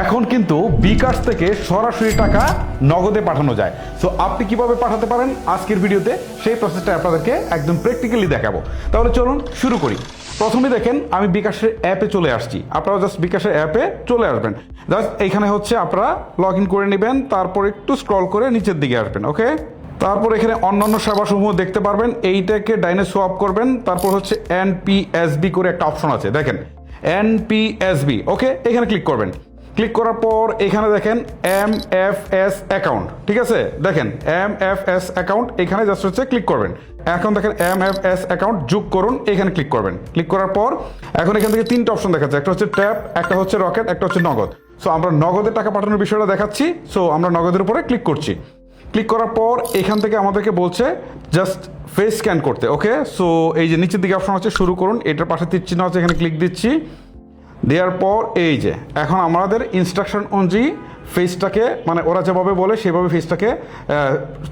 এখন কিন্তু বিকাশ থেকে সরাসরি টাকা নগদে পাঠানো যায়। সো আপনি কিভাবে পাঠাতে পারেন আজকের ভিডিওতে সেই প্রসেসটা আপনাদেরকে একদম প্র্যাকটিক্যালি দেখাবো। তাহলে চলুন শুরু করি। প্রথমে দেখেন আমি বিকাশের অ্যাপে চলে আসছি। আপনারা জাস্ট বিকাশের অ্যাপে চলে আসবেন। জাস্ট এইখানে হচ্ছে আপনারা লগ ইন করে নেবেন, তারপর একটু স্ক্রল করে নিচের দিকে আসবেন। ওকে, তারপর এখানে অন্যান্য সেবাসমূহ দেখতে পারবেন, এইটাকে ডাইনে সোয়াপ করবেন। তারপর হচ্ছে এনপিএসবি করে একটা অপশন আছে, দেখেন এনপিএসবি। ওকে, এখানে ক্লিক করবেন। ক্লিক করার পর এখানে দেখেন এমএফএস অ্যাকাউন্ট, ঠিক আছে, দেখেন এমএফএস অ্যাকাউন্ট, এখানে জাস্ট হচ্ছে ক্লিক করবেন। এখন দেখেন এমএফএস অ্যাকাউন্ট যোগ করুন, এখানে ক্লিক করবেন। ক্লিক করার পর এখন এখান থেকে তিনটা অপশন দেখাচ্ছে, একটা হচ্ছে ট্যাপ, একটা হচ্ছে রকেট, একটা হচ্ছে নগদ। সো আমরা নগদের টাকা পাঠানোর বিষয়টা দেখাচ্ছি। সো আমরা নগদের উপরে ক্লিক করছি। ক্লিক করার পর এখান থেকে আমাদেরকে বলছে জাস্ট ফেস স্ক্যান করতে। ওকে, সো এই যে নিচের দিকে অপশন আছে শুরু করুন, এটার পাশে তীর চিহ্ন আছে, এখানে ক্লিক দিচ্ছি। দেওয়ার পর এই যে এখন আমাদের ইনস্ট্রাকশন অনুযায়ী ফেসটাকে, মানে ওরা যেভাবে বলে সেভাবে ফেসটাকে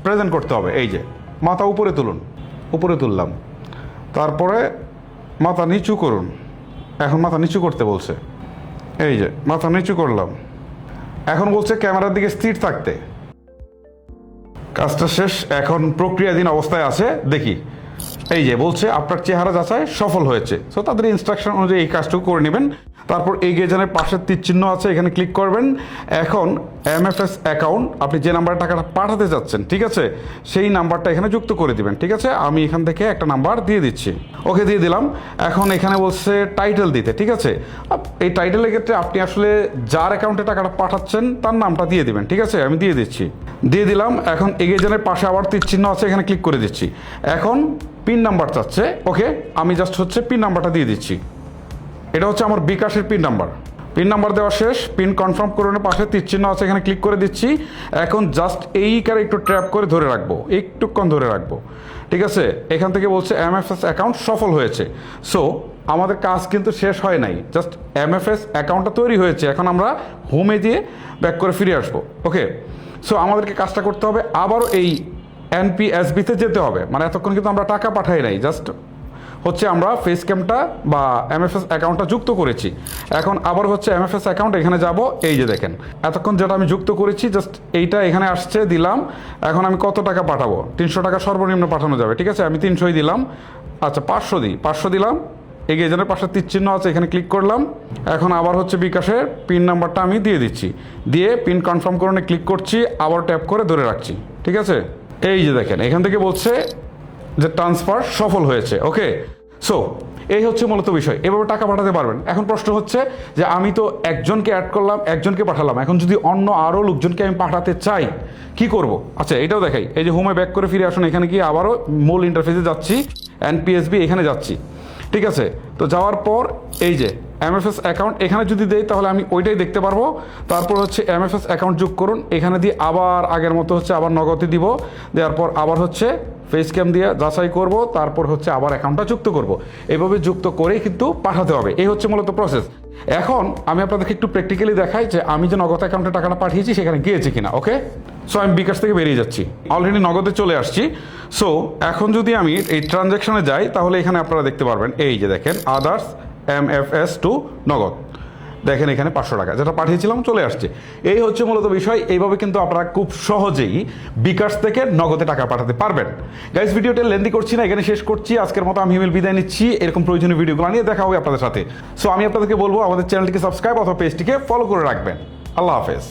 প্রেজেন্ট করতে হবে। এই যে মাথা উপরে তুলুন, উপরে তুললাম, তারপরে মাথা নিচু করুন। এখন মাথা নিচু করতে বলছে, এই যে মাথা নিচু করলাম। এখন বলছে ক্যামেরার দিকে স্থির থাকতে। কাজটা শেষ, এখন প্রক্রিয়াধীন অবস্থায় আছে, দেখি। এই যে বলছে আপনার চেহারা যাচাই সফল হয়েছে। সো তাদের ইনস্ট্রাকশন অনুযায়ী এই কাজটুকু করে নেবেন। তারপর এই গেজানের পাশের তীর চিহ্ন আছে, এখানে ক্লিক করবেন। এখন এমএফএস অ্যাকাউন্ট, আপনি যে নাম্বারে টাকাটা পাঠাতে যাচ্ছেন, ঠিক আছে, সেই নাম্বারটা এখানে যুক্ত করে দিবেন। ঠিক আছে, আমি এখান থেকে একটা নাম্বার দিয়ে দিচ্ছি। ওকে, দিয়ে দিলাম। এখন এখানে বলছে টাইটেল দিতে, ঠিক আছে। এই টাইটেলের ক্ষেত্রে আপনি আসলে যার অ্যাকাউন্টে টাকাটা পাঠাচ্ছেন তার নামটা দিয়ে দিবেন। ঠিক আছে, আমি দিয়ে দিচ্ছি, দিয়ে দিলাম। এখন এগেজনের পাশে আবার তীর চিহ্ন আছে, এখানে ক্লিক করে দিচ্ছি। এখন পিন নাম্বার চাচ্ছে। ওকে, আমি জাস্ট হচ্ছে পিন নাম্বারটা দিয়ে দিচ্ছি। এটা হচ্ছে আমার বিকাশের পিন নাম্বার। পিন নাম্বার দেওয়া শেষ। পিন কনফার্ম করানোর পাশে তীর চিহ্ন আছে, এখানে ক্লিক করে দিচ্ছি। এখন জাস্ট এইখানে একটু ট্র্যাপ করে ধরে রাখবো, একটুক্ষণ ধরে রাখবো। ঠিক আছে, এখান থেকে বলছে এমএফএস অ্যাকাউন্ট সফল হয়েছে। সো আমাদের কাজ কিন্তু শেষ হয় নাই, জাস্ট এমএফএস অ্যাকাউন্টটা তৈরি হয়েছে। এখন আমরা হোমে দিয়ে ব্যাক করে ফিরে আসবো। ওকে, সো আমাদেরকে কাজটা করতে হবে, আবারও এই এনপিএসবিতে যেতে হবে। মানে এতক্ষণ কিন্তু আমরা টাকা পাঠাই নাই, জাস্ট হচ্ছে আমরা ফেস ক্যামটা বা এমএফএস অ্যাকাউন্টটা যুক্ত করেছি। এখন আবার হচ্ছে এমএফএস অ্যাকাউন্ট, এখানে যাব। এই যে দেখেন এতক্ষণ যেটা আমি যুক্ত করেছি, জাস্ট এইটা এখানে আসছে, দিলাম। এখন আমি কত টাকা পাঠাবো? 300 টাকা সর্বনিম্ন পাঠানো যাবে। ঠিক আছে, আমি 300ই দিলাম। আচ্ছা, 500 দিই, 500 দিলাম। এগেজনের পাশে তীর চিহ্ন আছে, এখানে ক্লিক করলাম। এখন আবার হচ্ছে বিকাশের পিন নাম্বারটা আমি দিয়ে দিচ্ছি, দিয়ে পিন কনফার্ম করণে ক্লিক করছি, আবার ট্যাপ করে ধরে রাখছি। ঠিক আছে, এই যে দেখেন এখান থেকে বলছে যে ট্রান্সফার সফল হয়েছে। ওকে, সো এই হচ্ছে মূলত বিষয়, এভাবে টাকা পাঠাতে পারবেন। এখন প্রশ্ন হচ্ছে যে আমি তো একজনকে অ্যাড করলাম, একজনকে পাঠালাম, এখন যদি অন্য আরও লোকজনকে আমি পাঠাতে চাই কি করব? আচ্ছা, এটাও দেখাই। এই যে হোমে ব্যাক করে ফিরে আসুন, এখানে গিয়ে আবারও মূল ইন্টারফেসে যাচ্ছি, এনপিএসবি এখানে যাচ্ছি। ঠিক আছে, তো যাওয়ার পর এই যে এমএফএস অ্যাকাউন্ট এখানে যদি দেই তাহলে আমি ওইটাই দেখতে পারবো। তারপর হচ্ছে এমএফএস অ্যাকাউন্ট যোগ করুন, এখানে দিয়ে আবার আগের মতো হচ্ছে আবার নগদে দিব। দেওয়ার পর আবার হচ্ছে ফেস ক্যাম দিয়ে যাচাই করব, তারপর হচ্ছে আবার অ্যাকাউন্টটা যুক্ত করব। এভাবে যুক্ত করেই কিন্তু পাঠাতে হবে। এই হচ্ছে মূলত প্রসেস। এখন আমি আপনাদেরকে একটু প্র্যাকটিক্যালি দেখাই যে আমি যে নগদ অ্যাকাউন্টে টাকাটা পাঠিয়েছি সেখানে গিয়েছে কিনা। ওকে, সো আমি বিকাশ থেকে বেরিয়ে যাচ্ছি, অলরেডি নগদে চলে আসছি। সো এখন যদি আমি এই ট্রানজ্যাকশনে যাই তাহলে এখানে আপনারা দেখতে পারবেন, এই যে দেখেন আদার্স এমএফএস টু নগদ, দেখেন এখানে 500 টাকা যেটা পাঠিয়েছিলাম চলে আসছে। এই হচ্ছে মূলত বিষয়। এইভাবে কিন্তু আপনারা খুব সহজেই বিকাশ থেকে নগদে টাকা পাঠাতে পারবেন। গাইস, ভিডিওটা লেন্দি করছি না, এখানে শেষ করছি। আজকের মতো আমি হিমেল বিদায় নিচ্ছি। এরকম প্রয়োজনীয় ভিডিওগুলো নিয়ে দেখা হবে আপনাদের সাথে। সো আমি আপনাদেরকে বলবো আমাদের চ্যানেলটিকে সাবস্ক্রাইব অথবা পেজটিকে ফলো করে রাখবেন। আল্লাহ হাফেজ।